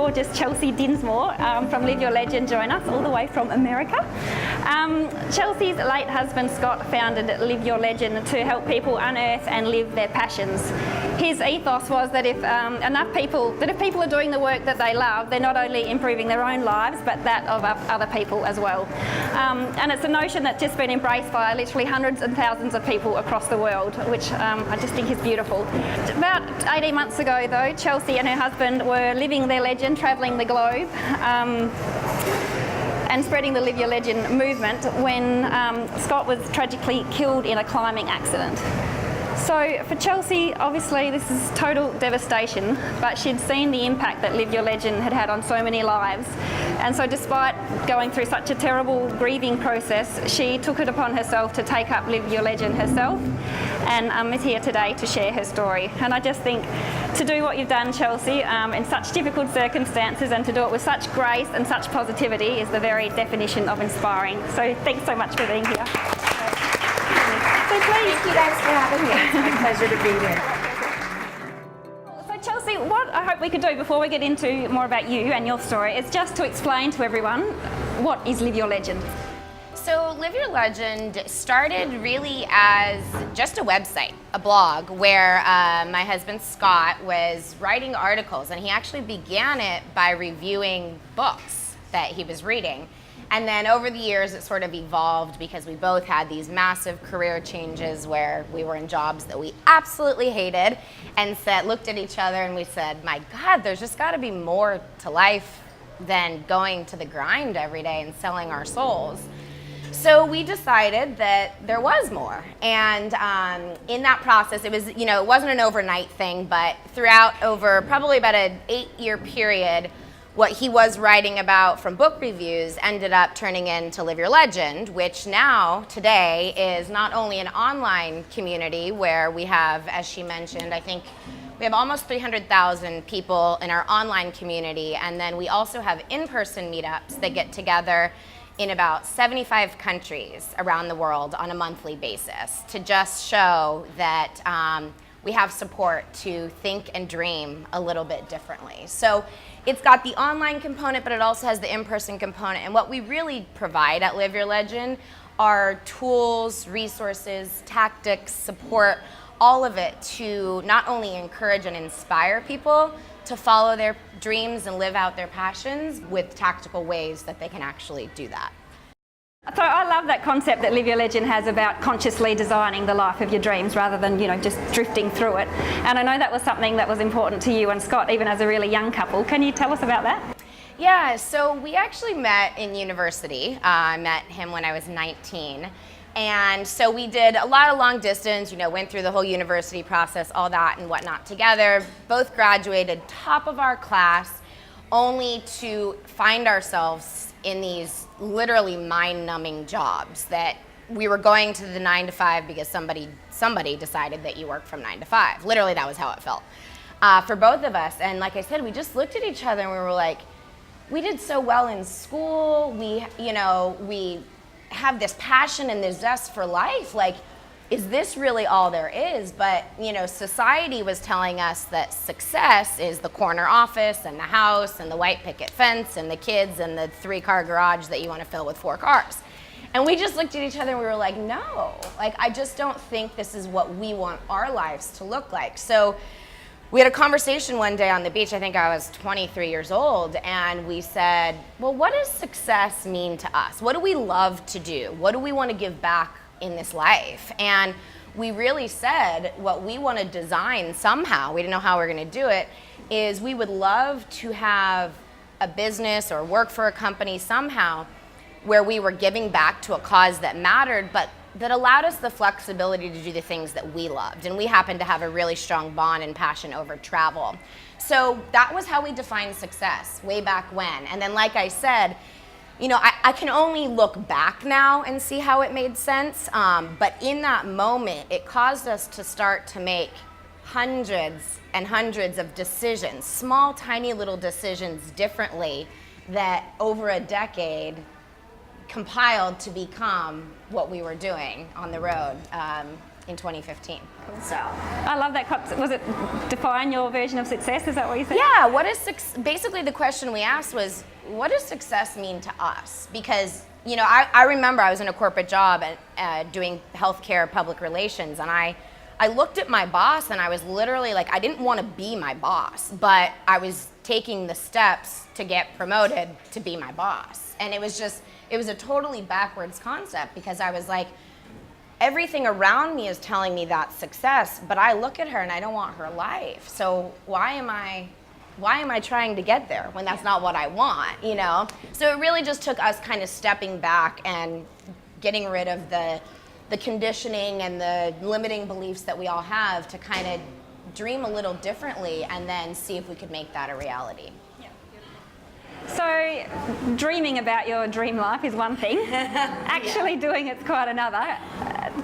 gorgeous Chelsea Dinsmore from Live Your Legend join us all the way from America. Chelsea's late husband Scott founded Live Your Legend to help people unearth and live their passions. His ethos was that if people are doing the work that they love, they're not only improving their own lives but that of other people as well. And it's a notion that's just been embraced by literally hundreds and thousands of people across the world, which I just think is beautiful. About 18 months ago though, Chelsea and her husband were living their legend, travelling the globe and spreading the Live Your Legend movement when Scott was tragically killed in a climbing accident. So for Chelsea, obviously this is total devastation, but she'd seen the impact that Live Your Legend had had on so many lives. And so despite going through such a terrible grieving process, she took it upon herself to take up Live Your Legend herself and is here today to share her story. And I just think to do what you've done, Chelsea, in such difficult circumstances and to do it with such grace and such positivity is the very definition of inspiring. So thanks so much for being here. So please. Thank you guys for having me. It's my pleasure to be here. So Chelsea, what I hope we could do before we get into more about you and your story is just to explain to everyone what is Live Your Legend. So Live Your Legend started really as just a website, a blog, where my husband Scott was writing articles, and he actually began it by reviewing books that he was reading. And then over the years, it sort of evolved because we both had these massive career changes where we were in jobs that we absolutely hated and looked at each other and we said, my God, there's just got to be more to life than going to the grind every day and selling our souls. So we decided that there was more. And in that process, it was, it wasn't an overnight thing, but throughout over probably about an 8-year period, what he was writing about from book reviews ended up turning into Live Your Legend, which now, today, is not only an online community where we have, as she mentioned, I think we have almost 300,000 people in our online community, and then we also have in-person meetups that get together in about 75 countries around the world on a monthly basis to just show that we have support to think and dream a little bit differently. So it's got the online component, but it also has the in-person component. And what we really provide at Live Your Legend are tools, resources, tactics, support, all of it to not only encourage and inspire people to follow their dreams and live out their passions with tactical ways that they can actually do that. So I love that concept that Live Your Legend has about consciously designing the life of your dreams rather than, just drifting through it. And I know that was something that was important to you and Scott, even as a really young couple. Can you tell us about that? Yeah, so we actually met in university. I met him when I was 19. And so we did a lot of long distance, went through the whole university process, all that and whatnot together. Both graduated top of our class, only to find ourselves in these literally mind-numbing jobs that we were going to the 9 to 5 because somebody decided that you work from 9 to 5. Literally, that was how it felt for both of us. And like I said, we just looked at each other and we were like, we did so well in school. We have this passion and this zest for life. Like, is this really all there is? But, society was telling us that success is the corner office and the house and the white picket fence and the kids and the 3-car garage that you want to fill with 4 cars. And we just looked at each other and we were like, no, I just don't think this is what we want our lives to look like. So we had a conversation one day on the beach. I think I was 23 years old, and we said, well, what does success mean to us? What do we love to do? What do we want to give back in this life? And we really said what we want to design somehow, we didn't know how we were going to do it, is we would love to have a business or work for a company somehow where we were giving back to a cause that mattered, but that allowed us the flexibility to do the things that we loved. And we happened to have a really strong bond and passion over travel. So that was how we defined success way back when. And then, like I said, I can only look back now and see how it made sense. But in that moment, it caused us to start to make hundreds and hundreds of decisions, small, tiny little decisions differently that over a decade compiled to become what we were doing on the road. in 2015. So I love that. Was it define your version of success? Is that what you said? yeah, basically the question we asked was, what does success mean to us? Because, you know, I remember I was in a corporate job and doing healthcare public relations, and I looked at my boss and I was literally like, I didn't want to be my boss, but I was taking the steps to get promoted to be my boss. And it was a totally backwards concept, because I was like, everything around me is telling me that's success, but I look at her and I don't want her life. So why am I trying to get there when that's not what I want, you know? So it really just took us kind of stepping back and getting rid of the conditioning and the limiting beliefs that we all have to kind of dream a little differently and then see if we could make that a reality. So dreaming about your dream life is one thing. Actually doing it's quite another.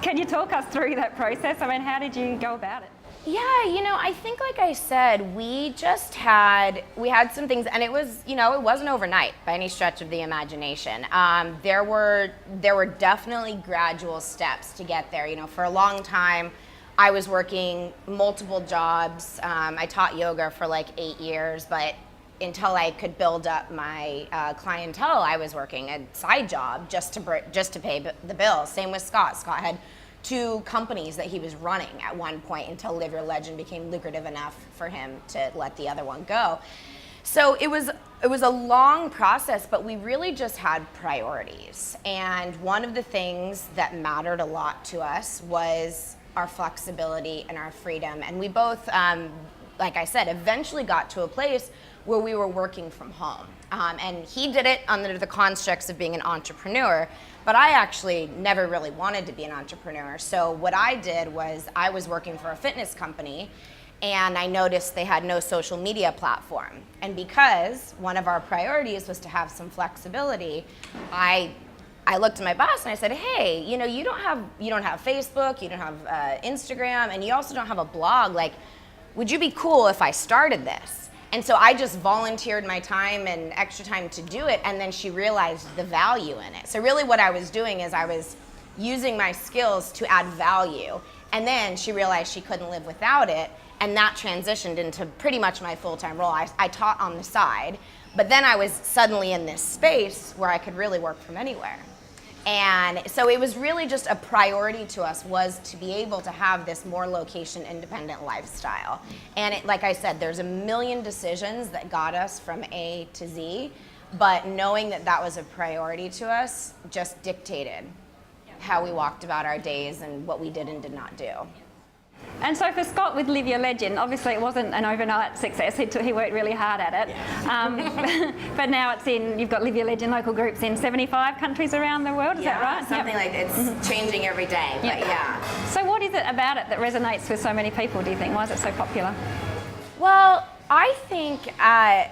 Can you talk us through that process? I mean, how did you go about it? Yeah, you know, I think like I said, we had some things, and it was, you know, it wasn't overnight by any stretch of the imagination. There were definitely gradual steps to get there. You know, for a long time, I was working multiple jobs. I taught yoga for like 8 years, but until I could build up my clientele, I was working a side job just to pay the bills. Same with Scott. Scott had 2 companies that he was running at one point until Live Your Legend became lucrative enough for him to let the other one go. So it was a long process, but we really just had priorities. And one of the things that mattered a lot to us was our flexibility and our freedom. And we both, like I said, eventually got to a place where we were working from home. And he did it under the constructs of being an entrepreneur, but I actually never really wanted to be an entrepreneur. So what I did was I was working for a fitness company, and I noticed they had no social media platform. And because one of our priorities was to have some flexibility, I looked at my boss and I said, hey, you know, you don't have Facebook, you don't have Instagram, and you also don't have a blog. Like, would you be cool if I started this? And so I just volunteered my time and extra time to do it, and then she realized the value in it. So really what I was doing is I was using my skills to add value, and then she realized she couldn't live without it, and that transitioned into pretty much my full-time role. I taught on the side, but then I was suddenly in this space where I could really work from anywhere. And so it was really just a priority to us, was to be able to have this more location independent lifestyle. And like I said, there's a million decisions that got us from A to Z, but knowing that that was a priority to us just dictated how we walked about our days and what we did and did not do. And so for Scott with Live Your Legend, obviously it wasn't an overnight success. He worked really hard at it. But now you've got Live Your Legend local groups in 75 countries around the world, is that right? Something like that. It's changing every day, but yeah. So what is it about it that resonates with so many people, do you think? Why is it so popular? Well, I think I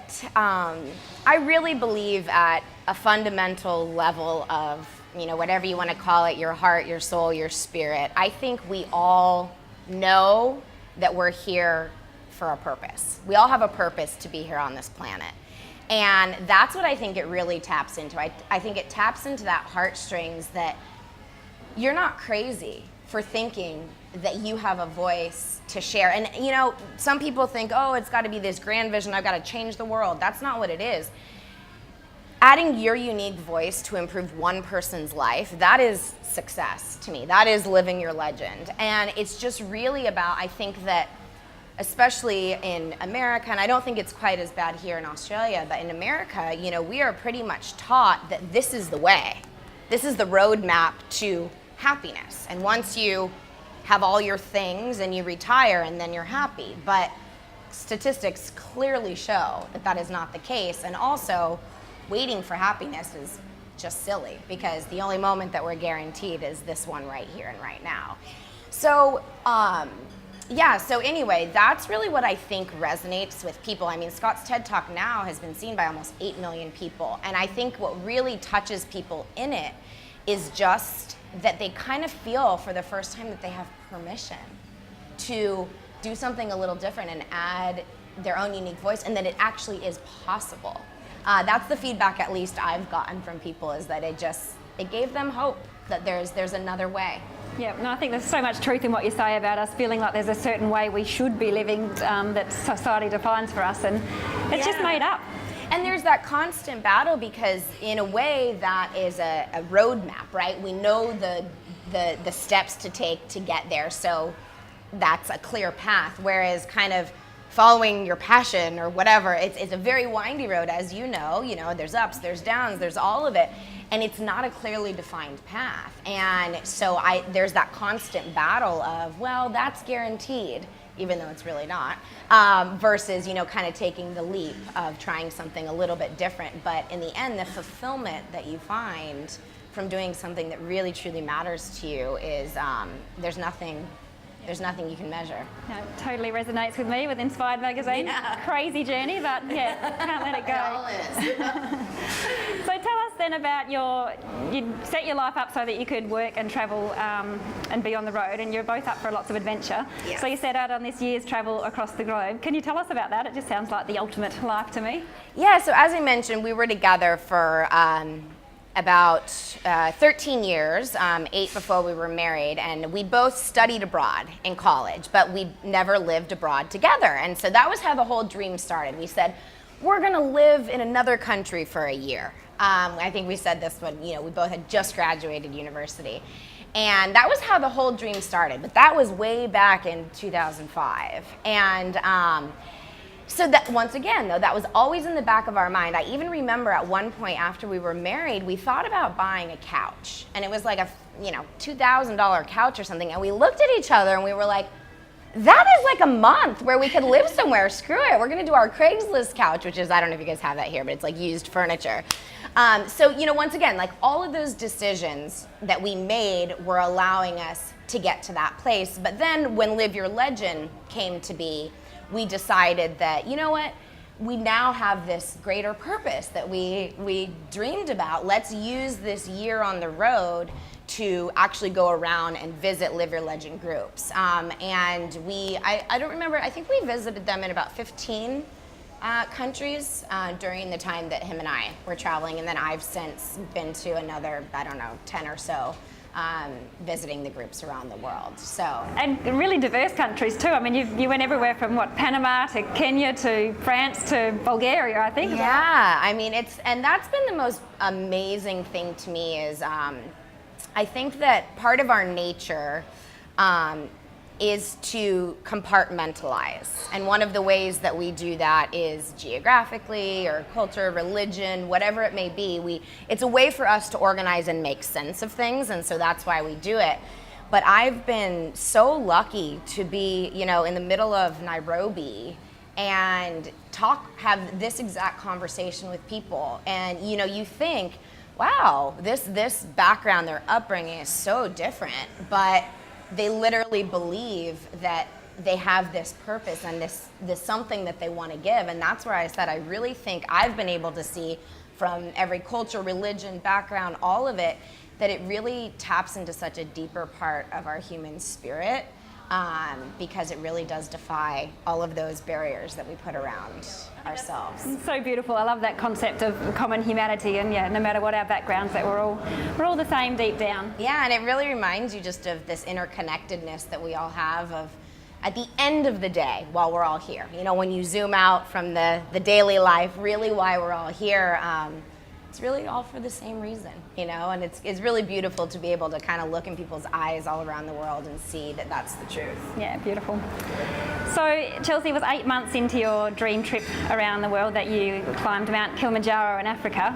really believe at a fundamental level of, you know, whatever you want to call it, your heart, your soul, your spirit. I think we all know that we're here for a purpose. We all have a purpose to be here on this planet. And that's what I think it really taps into. I think it taps into that heartstrings that you're not crazy for thinking that you have a voice to share. And you know, some people think, oh, it's got to be this grand vision, I've got to change the world. That's not what it is. Adding your unique voice to improve one person's life, that is success to me. That is living your legend. And it's just really about, I think that, especially in America, and I don't think it's quite as bad here in Australia, but in America, you know, we are pretty much taught that this is the way. This is the roadmap to happiness. And once you have all your things and you retire, and then you're happy. But statistics clearly show that that is not the case. And also, waiting for happiness is just silly, because the only moment that we're guaranteed is this one right here and right now. So, so anyway, that's really what I think resonates with people. I mean, Scott's TED Talk now has been seen by almost 8 million people. And I think what really touches people in it is just that they kind of feel for the first time that they have permission to do something a little different and add their own unique voice, and that it actually is possible. That's the feedback, at least I've gotten from people, is that it gave them hope that there's another way. Yeah, no, I think there's so much truth in what you say about us feeling like there's a certain way we should be living that society defines for us, and it's just made up. And there's that constant battle because in a way that is a roadmap, right? We know the steps to take to get there, so that's a clear path, whereas kind of following your passion or whatever, it's a very windy road, as you know, there's ups, there's downs, there's all of it, and it's not a clearly defined path. And so there's that constant battle of, well, that's guaranteed, even though it's really not, versus, kind of taking the leap of trying something a little bit different. But in the end, the fulfillment that you find from doing something that really truly matters to you is there's nothing you can measure. Yeah, it totally resonates with me with Inspired Magazine. Yeah. Crazy journey, but yeah, can't let it go. It all is. So tell us then about you set your life up so that you could work and travel and be on the road, and you're both up for lots of adventure. Yes. So you set out on this year's travel across the globe. Can you tell us about that? It just sounds like the ultimate life to me. Yeah, so as I mentioned, we were together for about 13 years, 8 before we were married, and we both studied abroad in college, but we never lived abroad together. And so that was how the whole dream started. We said, we're gonna live in another country for a year. I think we said this when, we both had just graduated university. And that was how the whole dream started, but that was way back in 2005. And so that, once again, though, that was always in the back of our mind. I even remember at one point after we were married, we thought about buying a couch. And it was like a, $2,000 couch or something. And we looked at each other and we were like, that is like a month where we could live somewhere. Screw it. We're going to do our Craigslist couch, which is, I don't know if you guys have that here, but it's like used furniture. So, once again, like all of those decisions that we made were allowing us to get to that place. But then when Live Your Legend came to be, we decided that, we now have this greater purpose that we dreamed about. Let's use this year on the road to actually go around and visit Live Your Legend groups. And I don't remember, I think we visited them in about 15 countries during the time that him and I were traveling. And then I've since been to another, 10 or so. Visiting the groups around the world. And really diverse countries too. I mean, you went everywhere from Panama to Kenya to France to Bulgaria, I think. Yeah, I mean, and that's been the most amazing thing to me is I think that part of our nature is to compartmentalize. And one of the ways that we do that is geographically or culture, religion, whatever it may be. It's a way for us to organize and make sense of things, and so that's why we do it. But I've been so lucky to be, in the middle of Nairobi and have this exact conversation with people. And, you think, wow, this background, their upbringing is so different, but they literally believe that they have this purpose and this something that they want to give. And that's where I said I really think I've been able to see from every culture, religion, background, all of it, that it really taps into such a deeper part of our human spirit because it really does defy all of those barriers that we put around ourselves. It's so beautiful. I love that concept of common humanity, and no matter what our backgrounds, that we're all the same deep down. Yeah, and it really reminds you just of this interconnectedness that we all have of at the end of the day while we're all here. When you zoom out from the daily life, really why we're all here, it's really all for the same reason, and it's really beautiful to be able to kind of look in people's eyes all around the world and see that that's the truth. Yeah, beautiful. So Chelsea, was 8 months into your dream trip around the world that you climbed Mount Kilimanjaro in Africa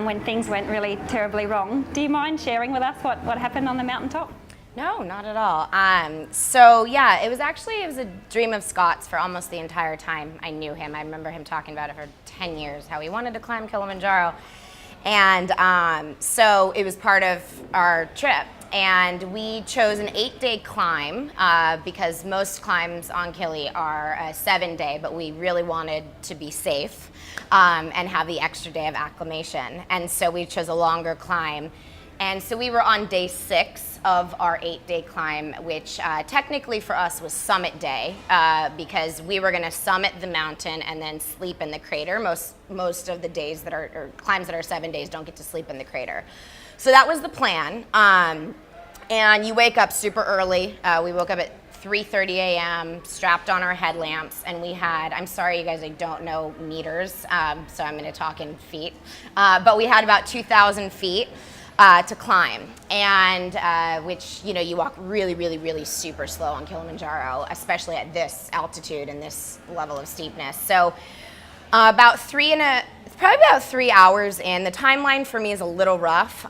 when things went really terribly wrong. Do you mind sharing with us what happened on the mountaintop? No, not at all. So yeah, it was a dream of Scott's for almost the entire time I knew him. I remember him talking about it for 10 years, how he wanted to climb Kilimanjaro. And so it was part of our trip. And we chose an 8-day climb because most climbs on Kili are a 7-day, but we really wanted to be safe and have the extra day of acclimation. And so we chose a longer climb. And so we were on day 6 of our 8-day climb, which technically for us was summit day because we were going to summit the mountain and then sleep in the crater. Most of the days that are or climbs that are 7 days don't get to sleep in the crater. So that was the plan. And you wake up super early. We woke up at 3:30 a.m., strapped on our headlamps, and we had, I'm sorry you guys, I don't know meters, so I'm gonna talk in feet, but we had about 2,000 feet to climb, and which, you know, you walk really, really, really super slow on Kilimanjaro, especially at this altitude and this level of steepness. So about probably about 3 hours in. The timeline for me is a little rough,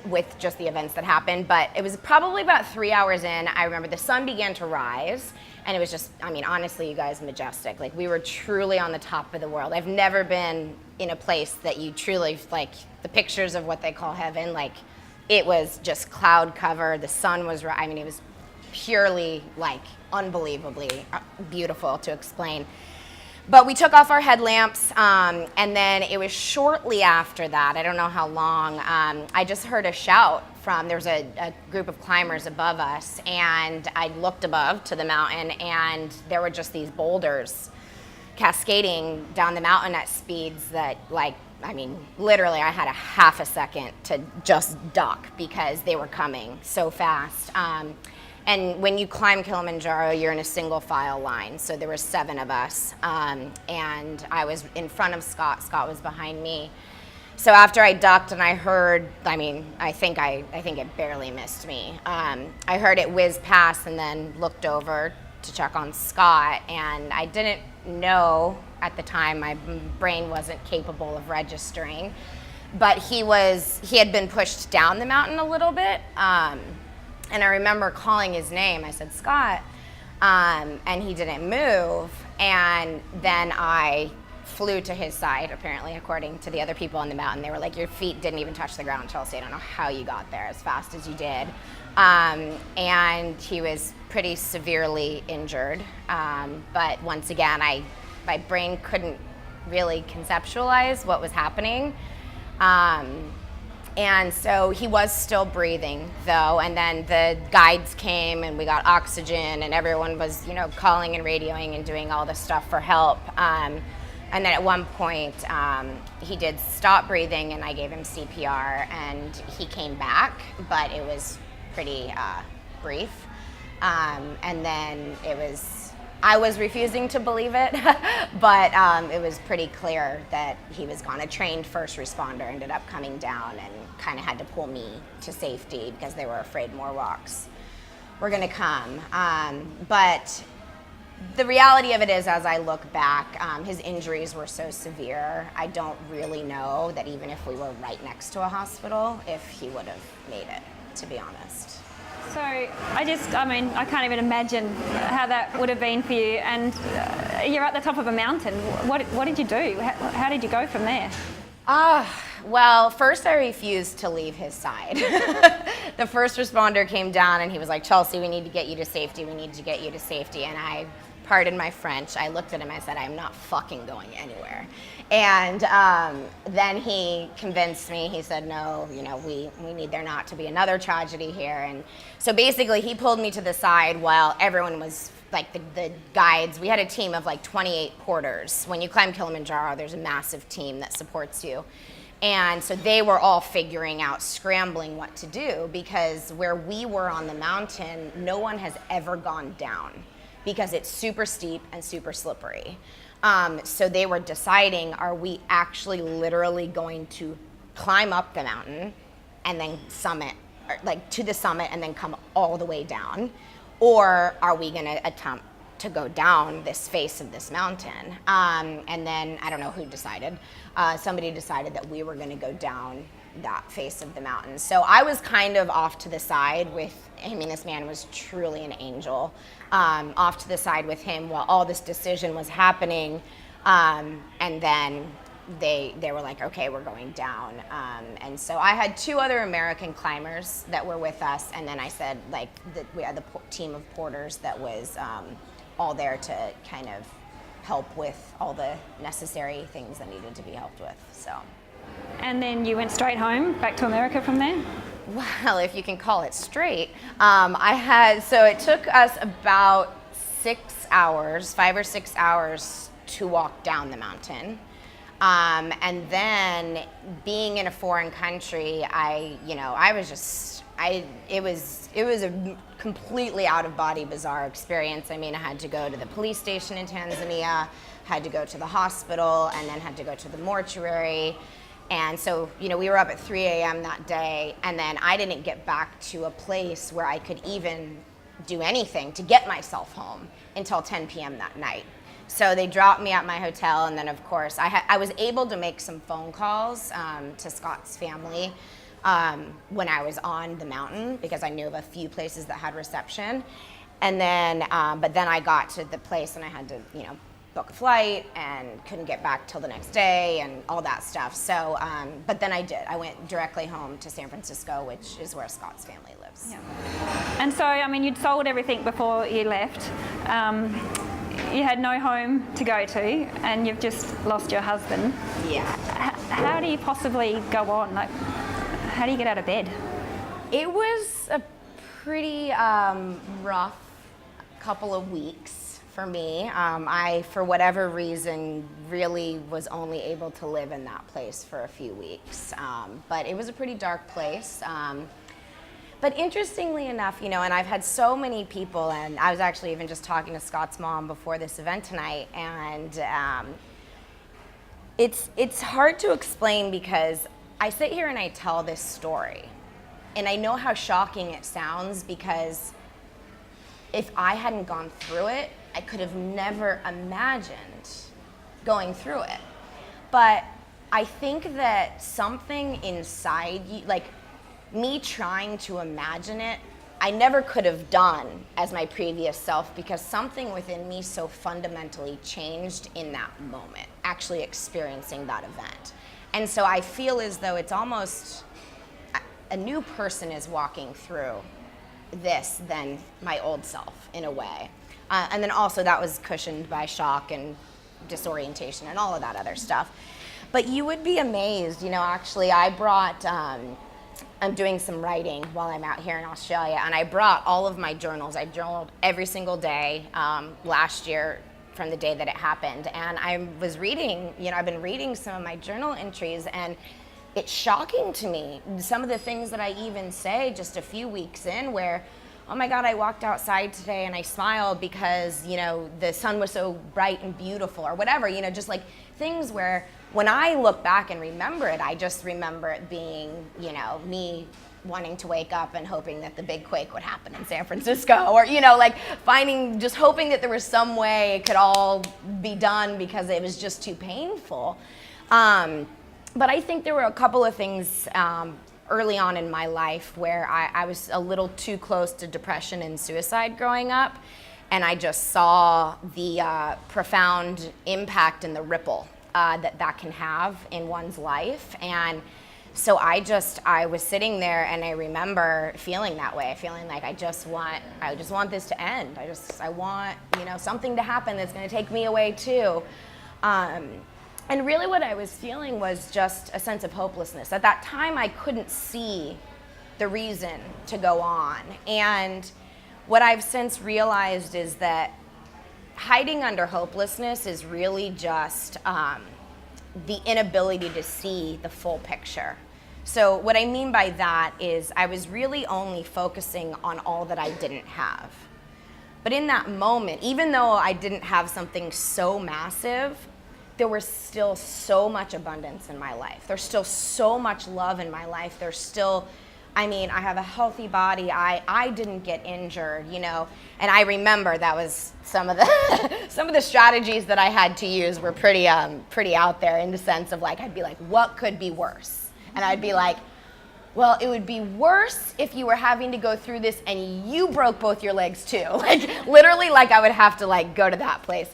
with just the events that happened, but it was probably about 3 hours in. I remember the sun began to rise, and it was just, I mean, honestly, you guys, majestic. Like, we were truly on the top of the world. I've never been in a place that you truly, like, the pictures of what they call heaven, like, it was just cloud cover. The sun was, I mean, it was purely, like, unbelievably beautiful to explain. But we took off our headlamps, and then it was shortly after that, I don't know how long, I just heard a shout from, there was a group of climbers above us, and I looked above to the mountain, and there were just these boulders cascading down the mountain at speeds that, like, I mean, literally I had a half a second to just duck because they were coming so fast. And when you climb Kilimanjaro, you're in a single file line. So there were 7 of us, and I was in front of Scott. Scott was behind me. So after I ducked and I heard, I mean, I think it barely missed me. I heard it whiz past and then looked over to check on Scott, and I didn't know at the time, my brain wasn't capable of registering, but he had been pushed down the mountain a little bit. And I remember calling his name. I said, Scott, and he didn't move. And then I flew to his side, apparently, according to the other people on the mountain. They were like, your feet didn't even touch the ground, Chelsea. I don't know how you got there as fast as you did. And he was pretty severely injured. But once again, my brain couldn't really conceptualize what was happening. And so he was still breathing, though, and then the guides came and we got oxygen, and everyone was, you know, calling and radioing and doing all this stuff for help. And then at one point, he did stop breathing, and I gave him CPR, and he came back, but it was pretty brief. And then I was refusing to believe it, but it was pretty clear that he was gone. A trained first responder ended up coming down and kind of had to pull me to safety because they were afraid more rocks were gonna come. But the reality of it is, as I look back, his injuries were so severe, I don't really know that even if we were right next to a hospital, if he would have made it, to be honest. So I can't even imagine how that would have been for you. And you're at the top of a mountain. What did you do? How did you go from there? Well, first I refused to leave his side. The first responder came down and he was like, Chelsea, we need to get you to safety. We need to get you to safety. And I, pardon my French, I looked at him, I said, I'm not fucking going anywhere. And then he convinced me. He said, no, you know, we need there not to be another tragedy here. And so basically he pulled me to the side while everyone was, like, the guides. We had a team of like 28 porters. When you climb Kilimanjaro, there's a massive team that supports you. And so they were all figuring out, scrambling what to do, because where we were on the mountain, no one has ever gone down because it's super steep and super slippery. So they were deciding, are we actually literally going to climb up the mountain and then summit, or like to the summit and then come all the way down? Or are we gonna attempt to go down this face of this mountain? And then, I don't know who decided, somebody decided that we were gonna go down that face of the mountain. So I was kind of off to the side with, I mean, this man was truly an angel, off to the side with him while all this decision was happening. And then they were like, okay, we're going down. And so I had 2 other American climbers that were with us. And then I said, like, we had the team of porters that was all there to kind of help with all the necessary things that needed to be helped with, so. And then you went straight home, back to America from there? Well, if you can call it straight. So it took us about 6 hours, 5 or 6 hours to walk down the mountain. And then being in a foreign country, it was a completely out of body bizarre experience. I mean, I had to go to the police station in Tanzania, had to go to the hospital, and then had to go to the mortuary. And so, we were up at 3 a.m. that day, and then I didn't get back to a place where I could even do anything to get myself home until 10 p.m. that night. So they dropped me at my hotel, and then of course I was able to make some phone calls to Scott's family when I was on the mountain, because I knew of a few places that had reception. And then, but then I got to the place and I had to, book a flight and couldn't get back till the next day and all that stuff. So, but then I did. I went directly home to San Francisco, which is where Scott's family lives. Yeah. And so, I mean, you'd sold everything before you left. You had no home to go to, and you've just lost your husband. Yeah. How do you possibly go on? Like, how do you get out of bed? It was a pretty rough couple of weeks for me. I, for whatever reason, really was only able to live in that place for a few weeks. But it was a pretty dark place. But interestingly enough, and I've had so many people, and I was actually even just talking to Scott's mom before this event tonight, and it's hard to explain, because I sit here and I tell this story, and I know how shocking it sounds, because if I hadn't gone through it, I could have never imagined going through it. But I think that something inside you, like me trying to imagine it, I never could have done as my previous self, because something within me so fundamentally changed in that moment, actually experiencing that event. And so I feel as though it's almost a new person is walking through this than my old self, in a way. And then also that was cushioned by shock and disorientation and all of that other stuff. But you would be amazed, actually I brought, I'm doing some writing while I'm out here in Australia, and I brought all of my journals. I journaled every single day last year from the day that it happened. And I was reading, I've been reading some of my journal entries, and it's shocking to me, some of the things that I even say just a few weeks in, where, oh my God, I walked outside today and I smiled because, the sun was so bright and beautiful, or whatever, just like things where when I look back and remember it, I just remember it being, me wanting to wake up and hoping that the big quake would happen in San Francisco, or, like just hoping that there was some way it could all be done because it was just too painful. But I think there were a couple of things early on in my life where I was a little too close to depression and suicide growing up, and I just saw the profound impact and the ripple that can have in one's life. And so I was sitting there, and I remember feeling that way, feeling like I just want this to end. I want, something to happen that's going to take me away too. And really what I was feeling was just a sense of hopelessness. At that time, I couldn't see the reason to go on. And what I've since realized is that hiding under hopelessness is really just the inability to see the full picture. So what I mean by that is I was really only focusing on all that I didn't have. But in that moment, even though I didn't have something so massive, there was still so much abundance in my life. There's still so much love in my life. There's still, I have a healthy body. I didn't get injured, and I remember that was some of the strategies that I had to use were pretty out there, in the sense of like, I'd be like, what could be worse? And I'd be like, well, it would be worse if you were having to go through this and you broke both your legs too. Like literally, like I would have to go to that place.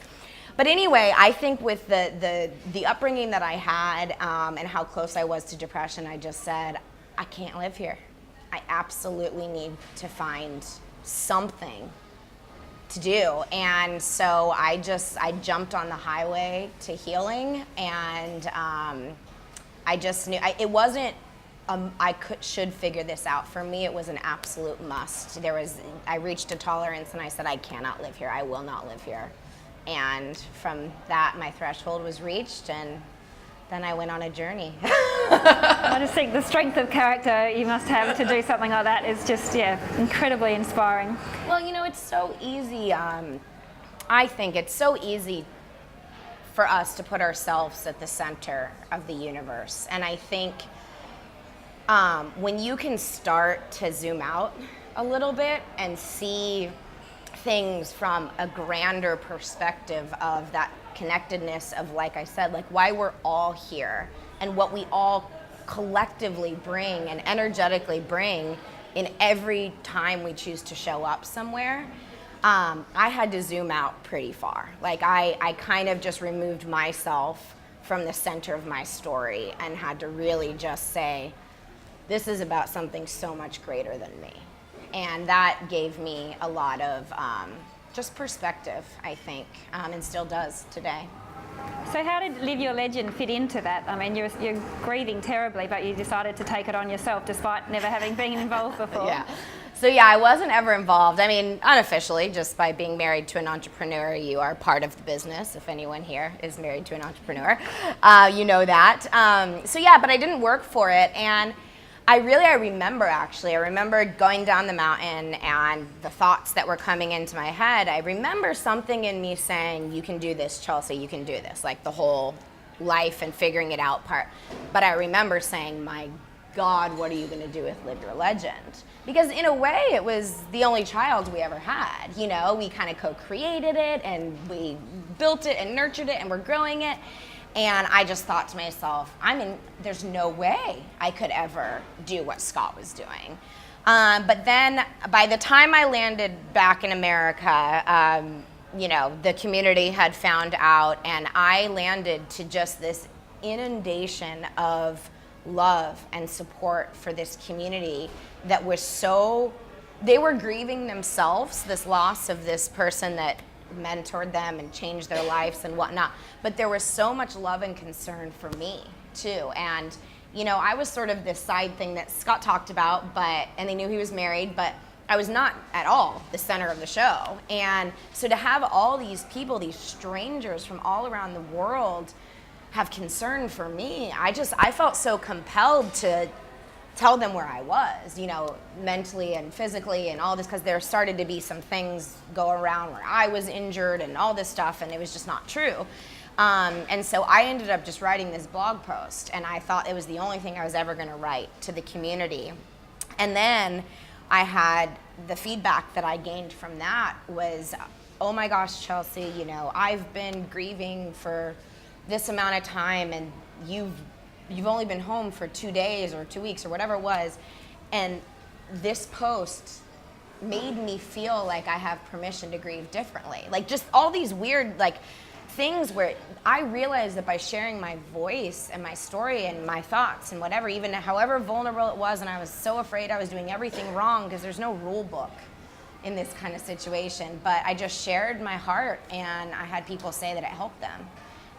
But anyway, I think with the upbringing that I had and how close I was to depression, I just said, I can't live here. I absolutely need to find something to do. And so I jumped on the highway to healing, and I just knew it wasn't should figure this out. For me, it was an absolute must. I reached a tolerance, and I said, I cannot live here. I will not live here. And from that, my threshold was reached, and then I went on a journey. I just think the strength of character you must have to do something like that is just, incredibly inspiring. Well, it's so easy. I think it's so easy for us to put ourselves at the center of the universe. And I think when you can start to zoom out a little bit and see things from a grander perspective of that connectedness of, like I said, like why we're all here and what we all collectively bring and energetically bring in every time we choose to show up somewhere, I had to zoom out pretty far. Like I kind of just removed myself from the center of my story and had to really just say, this is about something so much greater than me. And that gave me a lot of just perspective, I think, and still does today. So how did Live Your Legend fit into that? I mean, you're grieving terribly, but you decided to take it on yourself despite never having been involved before. Yeah. So yeah, I wasn't ever involved. I mean, unofficially, just by being married to an entrepreneur, you are part of the business. If anyone here is married to an entrepreneur, you know that. So yeah, but I didn't work for it. And I remember going down the mountain and the thoughts that were coming into my head. I remember something in me saying, you can do this, Chelsea, you can do this, like the whole life and figuring it out part. But I remember saying, my God, what are you going to do with Live Your Legend? Because in a way, it was the only child we ever had. We kind of co-created it and we built it and nurtured it and we're growing it. And I just thought to myself, there's no way I could ever do what Scott was doing. But then by the time I landed back in America, the community had found out, and I landed to just this inundation of love and support for this community that was they were grieving themselves, this loss of this person that mentored them and changed their lives and whatnot, but there was so much love and concern for me too. And I was sort of this side thing that Scott talked about, and they knew he was married, but I was not at all the center of the show. And so to have all these people, these strangers from all around the world have concern for me, I felt so compelled to tell them where I was, mentally and physically and all this, because there started to be some things go around where I was injured and all this stuff, and it was just not true. And so I ended up just writing this blog post, and I thought it was the only thing I was ever going to write to the community. And then I had the feedback that I gained from that was, oh my gosh, Chelsea, I've been grieving for this amount of time, and you've only been home for 2 days or 2 weeks or whatever it was, and this post made me feel like I have permission to grieve differently. Like just all these weird things where I realized that by sharing my voice and my story and my thoughts and whatever, even however vulnerable it was, and I was so afraid I was doing everything wrong because there's no rule book in this kind of situation, but I just shared my heart, and I had people say that it helped them.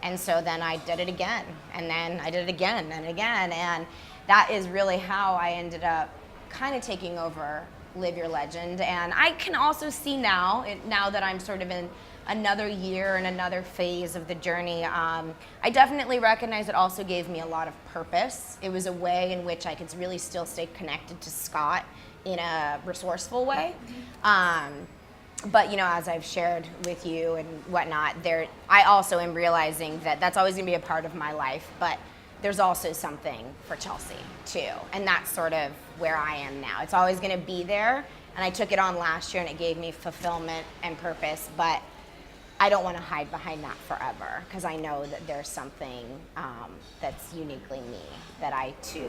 And so then I did it again, and then I did it again and again, and that is really how I ended up kind of taking over Live Your Legend. And I can also see now that I'm sort of in another year and another phase of the journey, I definitely recognize it also gave me a lot of purpose. It was a way in which I could really still stay connected to Scott in a resourceful way. But as I've shared with you and whatnot, I also am realizing that that's always going to be a part of my life, but there's also something for Chelsea too, and that's sort of where I am now. It's always going to be there, and I took it on last year, and it gave me fulfillment and purpose, but I don't want to hide behind that forever, because I know that there's something that's uniquely me that I too.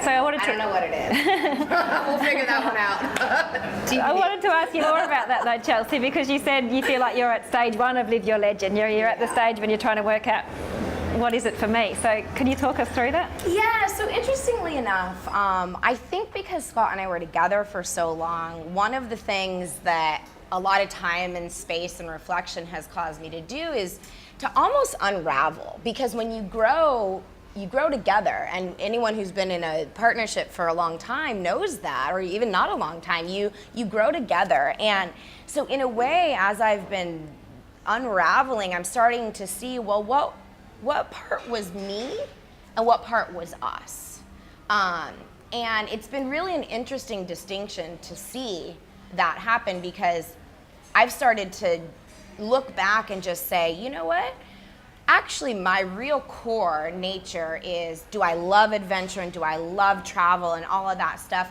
So I don't know what it is. We'll figure that one out. I wanted to ask you more about that though, Chelsea, because you said you feel like you're at stage 1 of Live Your Legend. You're at the stage when you're trying to work out what is it for me. So can you talk us through that? Yeah, so interestingly enough, I think because Scott and I were together for so long, one of the things that a lot of time and space and reflection has caused me to do is to almost unravel, because when you grow together, and anyone who's been in a partnership for a long time knows that, or even not a long time, you grow together. And so in a way, as I've been unraveling, I'm starting to see, well, what part was me and what part was us. And it's been really an interesting distinction to see that happen, because I've started to look back and just say, you know what? Actually, my real core nature is, do I love adventure and do I love travel and all of that stuff?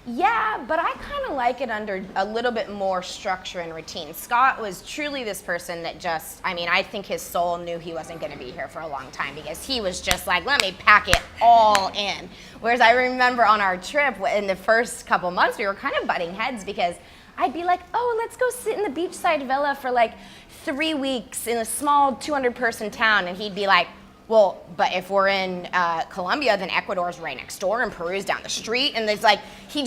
Yeah, but I kind of like it under a little bit more structure and routine. Scott was truly this person that just, I mean, I think his soul knew he wasn't going to be here for a long time, because he was just like, let me pack it all in. Whereas I remember on our trip, in the first couple months, we were kind of butting heads, because I'd be like, oh, let's go sit in the beachside villa for like 3 weeks in a small 200-person town. And he'd be like, well, but if we're in Colombia, then Ecuador's right next door and Peru's down the street. And it's like, he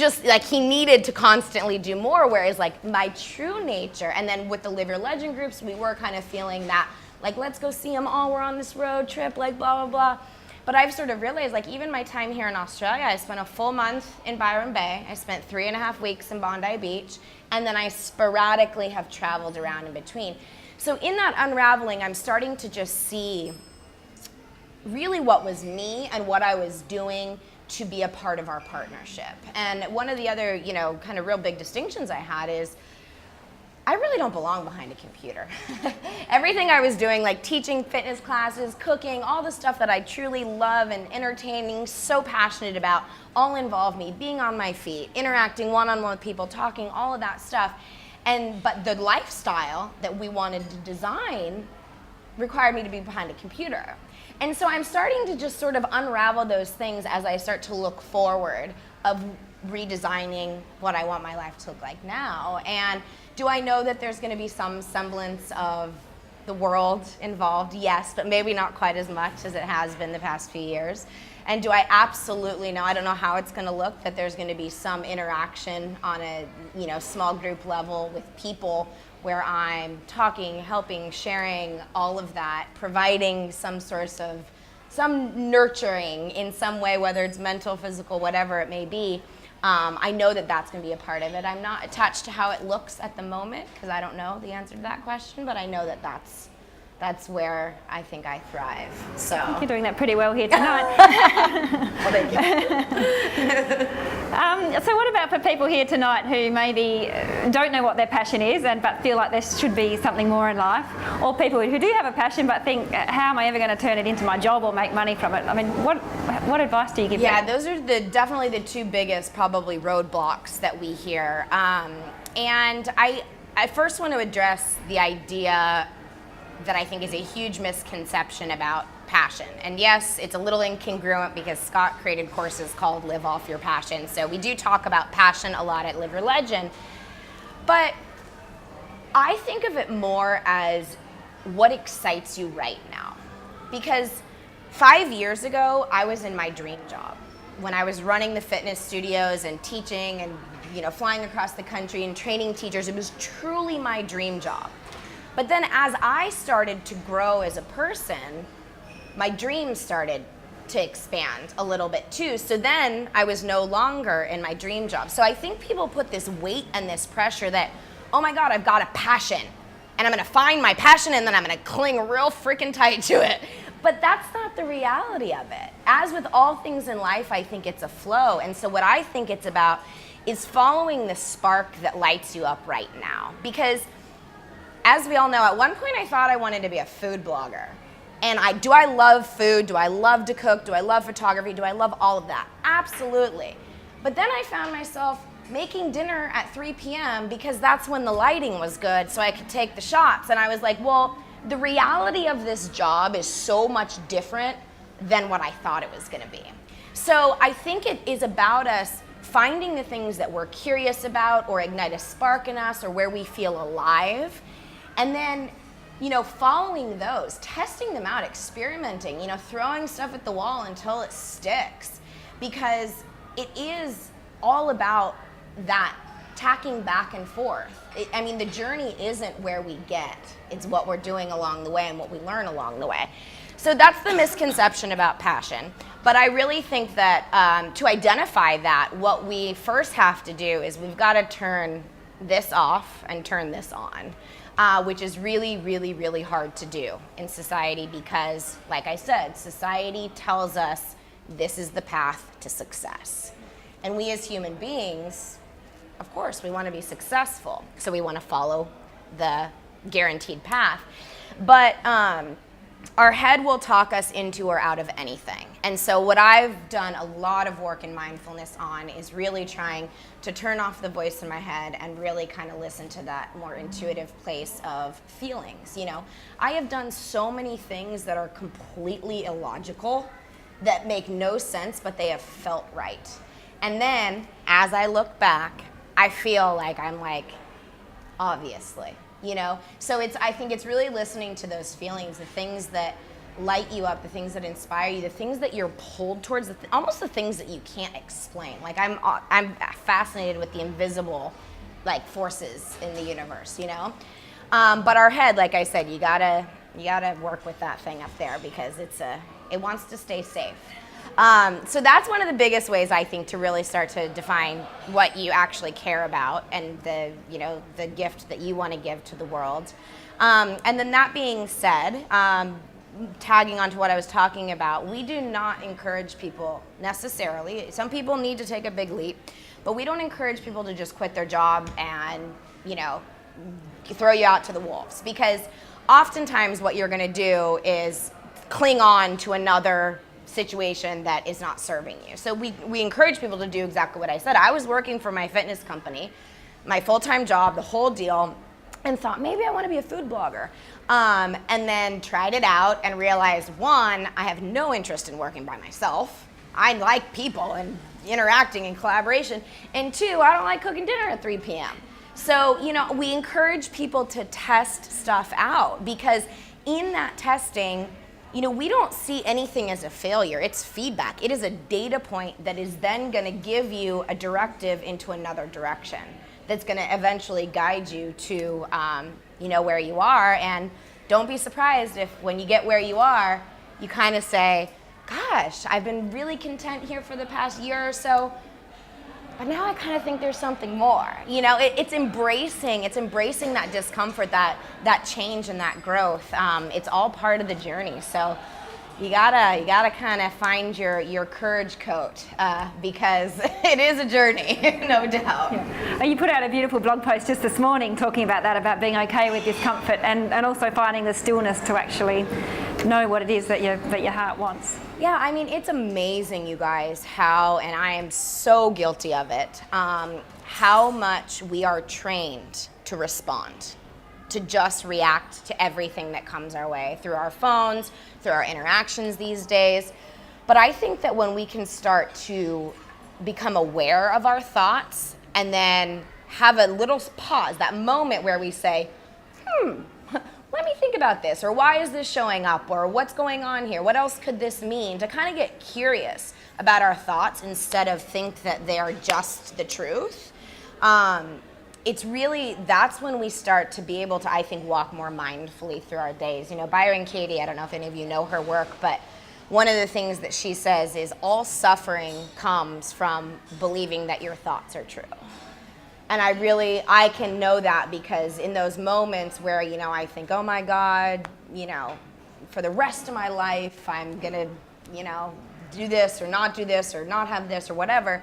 needed to constantly do more, whereas like my true nature, and then with the Live Your Legend groups, we were kind of feeling that, like, let's go see them all, we're on this road trip, like blah, blah, blah. But I've sort of realized, like, even my time here in Australia, I spent a full month in Byron Bay, I spent 3.5 weeks in Bondi Beach, and then I sporadically have traveled around in between. So in that unraveling, I'm starting to just see really what was me and what I was doing to be a part of our partnership. And one of the other, kind of real big distinctions I had is, I really don't belong behind a computer. Everything I was doing, like teaching fitness classes, cooking, all the stuff that I truly love and entertaining, so passionate about, all involve me being on my feet, interacting one-on-one with people, talking, all of that stuff. But the lifestyle that we wanted to design required me to be behind a computer. And so I'm starting to just sort of unravel those things as I start to look forward of redesigning what I want my life to look like now. And do I know that there's going to be some semblance of the world involved? Yes, but maybe not quite as much as it has been the past few years. And do I absolutely know, I don't know how it's going to look, that there's going to be some interaction on a small group level with people where I'm talking, helping, sharing, all of that, providing some nurturing in some way, whether it's mental, physical, whatever it may be. I know that that's going to be a part of it. I'm not attached to how it looks at the moment, because I don't know the answer to that question, but I know that that's where I think I thrive. So I think you're doing that pretty well here tonight. Well, thank you. So what about for people here tonight who maybe don't know what their passion is, but feel like there should be something more in life, or people who do have a passion but think, how am I ever going to turn it into my job or make money from it? I mean, what advice do you give them? Yeah, those are definitely the two biggest probably roadblocks that we hear. And I first want to address the idea that I think is a huge misconception about passion. And yes, it's a little incongruent because Scott created courses called Live Off Your Passion. So we do talk about passion a lot at Live Your Legend. But I think of it more as what excites you right now. Because 5 years ago, I was in my dream job. When I was running the fitness studios and teaching and flying across the country and training teachers, it was truly my dream job. But then as I started to grow as a person, my dreams started to expand a little bit too. So then I was no longer in my dream job. So I think people put this weight and this pressure that, oh my God, I've got a passion, and I'm gonna find my passion and then I'm gonna cling real freaking tight to it. But that's not the reality of it. As with all things in life, I think it's a flow. And so what I think it's about is following the spark that lights you up right now. Because as we all know, at one point I thought I wanted to be a food blogger. And do I love food? Do I love to cook? Do I love photography? Do I love all of that? Absolutely. But then I found myself making dinner at 3 p.m. because that's when the lighting was good, so I could take the shots. And I was like, well, the reality of this job is so much different than what I thought it was gonna be. So I think it is about us finding the things that we're curious about or ignite a spark in us or where we feel alive. And then, following those, testing them out, experimenting, throwing stuff at the wall until it sticks. Because it is all about that tacking back and forth. The journey isn't where we get. It's what we're doing along the way and what we learn along the way. So that's the misconception about passion. But I really think that to identify that, what we first have to do is we've got to turn this off and turn this on. which is really, really, really hard to do in society because, like I said, society tells us this is the path to success. And we as human beings, of course, we want to be successful. So we want to follow the guaranteed path. But our head will talk us into or out of anything. And so what I've done a lot of work in mindfulness on is really trying to turn off the voice in my head and really kind of listen to that more intuitive place of feelings. You know, I have done so many things that are completely illogical, that make no sense, but they have felt right. And then as I look back, I feel like I'm like, obviously. You know, so I think it's really listening to those feelings, the things that light you up, the things that inspire you, the things that you're pulled towards, almost the things that you can't explain. Like I'm fascinated with the invisible, like, forces in the universe, you know. But our head, like I said, you gotta work with that thing up there because it wants to stay safe. So that's one of the biggest ways, I think, to really start to define what you actually care about and the gift that you want to give to the world. And then that being said, tagging onto what I was talking about, we do not encourage people necessarily. Some people need to take a big leap, but we don't encourage people to just quit their job and, throw you out to the wolves. Because oftentimes what you're going to do is cling on to another situation that is not serving you. So we encourage people to do exactly what I said. I was working for my fitness company, my full-time job, the whole deal, and thought maybe I want to be a food blogger. And then tried it out and realized, one, I have no interest in working by myself. I like people and interacting and collaboration. And two, I don't like cooking dinner at 3 p.m. So, we encourage people to test stuff out because in that testing, we don't see anything as a failure. It's feedback. It is a data point that is then going to give you a directive into another direction that's going to eventually guide you to, where you are. And don't be surprised if when you get where you are, you kind of say, gosh, I've been really content here for the past year or so, but now I kind of think there's something more. It's embracing that discomfort, that change and that growth. It's all part of the journey. So you gotta kind of find your courage coat because it is a journey, no doubt. Yeah. And you put out a beautiful blog post just this morning talking about that, about being okay with discomfort and also finding the stillness to actually know what it is that your heart wants. Yeah, I mean, it's amazing, you guys, how, and I am so guilty of it, how much we are trained to respond, to just react to everything that comes our way through our phones, through our interactions these days. But I think that when we can start to become aware of our thoughts and then have a little pause, that moment where we say, let me think about this, or why is this showing up, or what's going on here? What else could this mean? To kind of get curious about our thoughts instead of think that they are just the truth. It's really, that's when we start to be able to, I think, walk more mindfully through our days. Byron Katie, I don't know if any of you know her work, but one of the things that she says is all suffering comes from believing that your thoughts are true. And I can know that because in those moments where, I think, oh my God, for the rest of my life, I'm gonna, do this or not have this or whatever.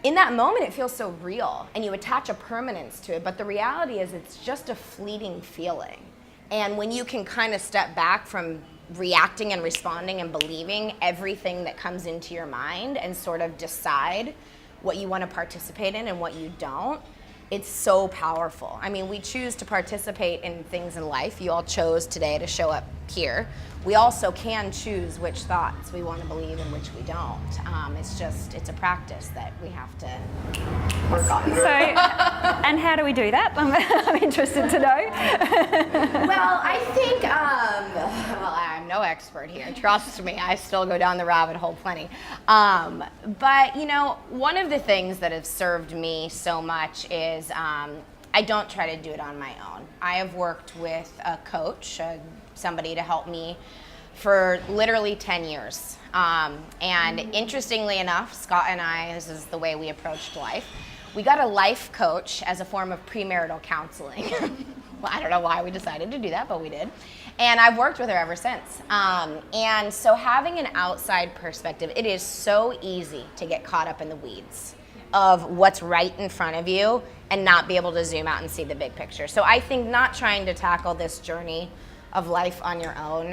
In that moment, it feels so real and you attach a permanence to it. But the reality is it's just a fleeting feeling. And when you can kind of step back from reacting and responding and believing everything that comes into your mind and sort of decide what you want to participate in and what you don't, it's so powerful. I mean, we choose to participate in things in life. You all chose today to show up here. We also can choose which thoughts we want to believe and which we don't. It's a practice that we have to work on. So, and how do we do that? I'm interested to know. Well, I think, I'm no expert here. Trust me, I still go down the rabbit hole plenty. But, one of the things that have served me so much is I don't try to do it on my own. I have worked with a coach, somebody to help me for literally 10 years. And interestingly enough, Scott and I, this is the way we approached life. We got a life coach as a form of premarital counseling. Well, I don't know why we decided to do that, but we did. And I've worked with her ever since. And so having an outside perspective, it is so easy to get caught up in the weeds of what's right in front of you and not be able to zoom out and see the big picture. So I think not trying to tackle this journey of life on your own,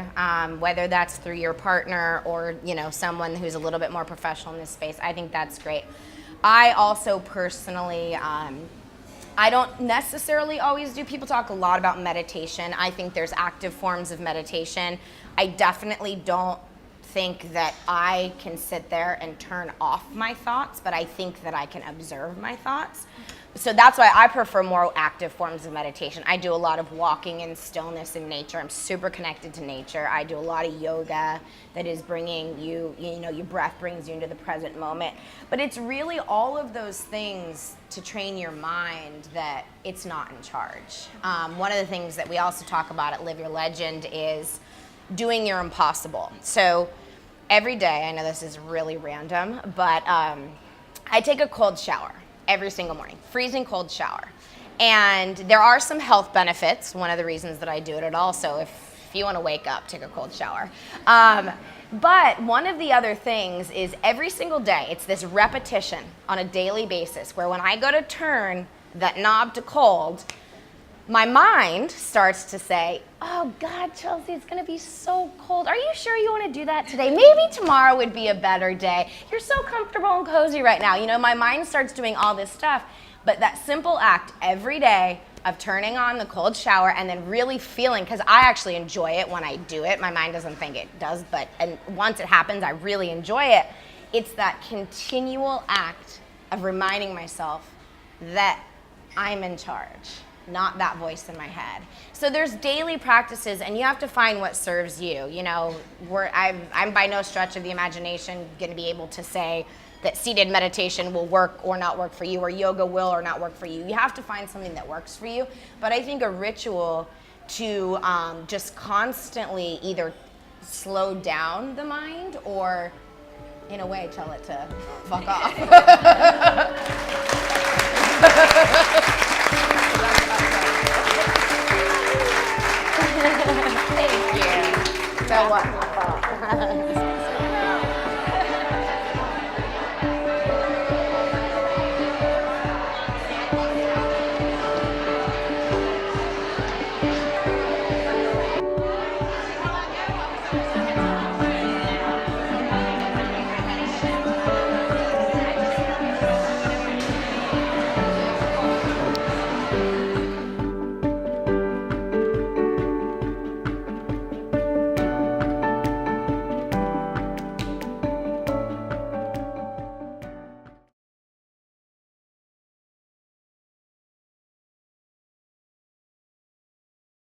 whether that's through your partner or someone who's a little bit more professional in this space, I think that's great. I also personally, I don't necessarily always do. People talk a lot about meditation. I think there's active forms of meditation. I definitely don't think that I can sit there and turn off my thoughts, but I think that I can observe my thoughts. So that's why I prefer more active forms of meditation. I do a lot of walking in stillness in nature. I'm super connected to nature. I do a lot of yoga that is bringing you, your breath brings you into the present moment. But it's really all of those things to train your mind that it's not in charge. One of the things that we also talk about at Live Your Legend is doing your impossible. So every day, I know this is really random, but I take a cold shower every single morning, freezing cold shower. And there are some health benefits. One of the reasons that I do it also, if you want to wake up, take a cold shower. But one of the other things is every single day, it's this repetition on a daily basis where when I go to turn that knob to cold, my mind starts to say, oh God, Chelsea, it's gonna be so cold. Are you sure you wanna do that today? Maybe tomorrow would be a better day. You're so comfortable and cozy right now. My mind starts doing all this stuff, but that simple act every day of turning on the cold shower and then really feeling, because I actually enjoy it when I do it. My mind doesn't think it does, and once it happens, I really enjoy it. It's that continual act of reminding myself that I'm in charge, not that voice in my head. So there's daily practices, and you have to find what serves you. I'm by no stretch of the imagination going to be able to say that seated meditation will work or not work for you, or yoga will or not work for you. You have to find something that works for you. But I think a ritual to just constantly either slow down the mind or, in a way, tell it to fuck off. Thank you. So what?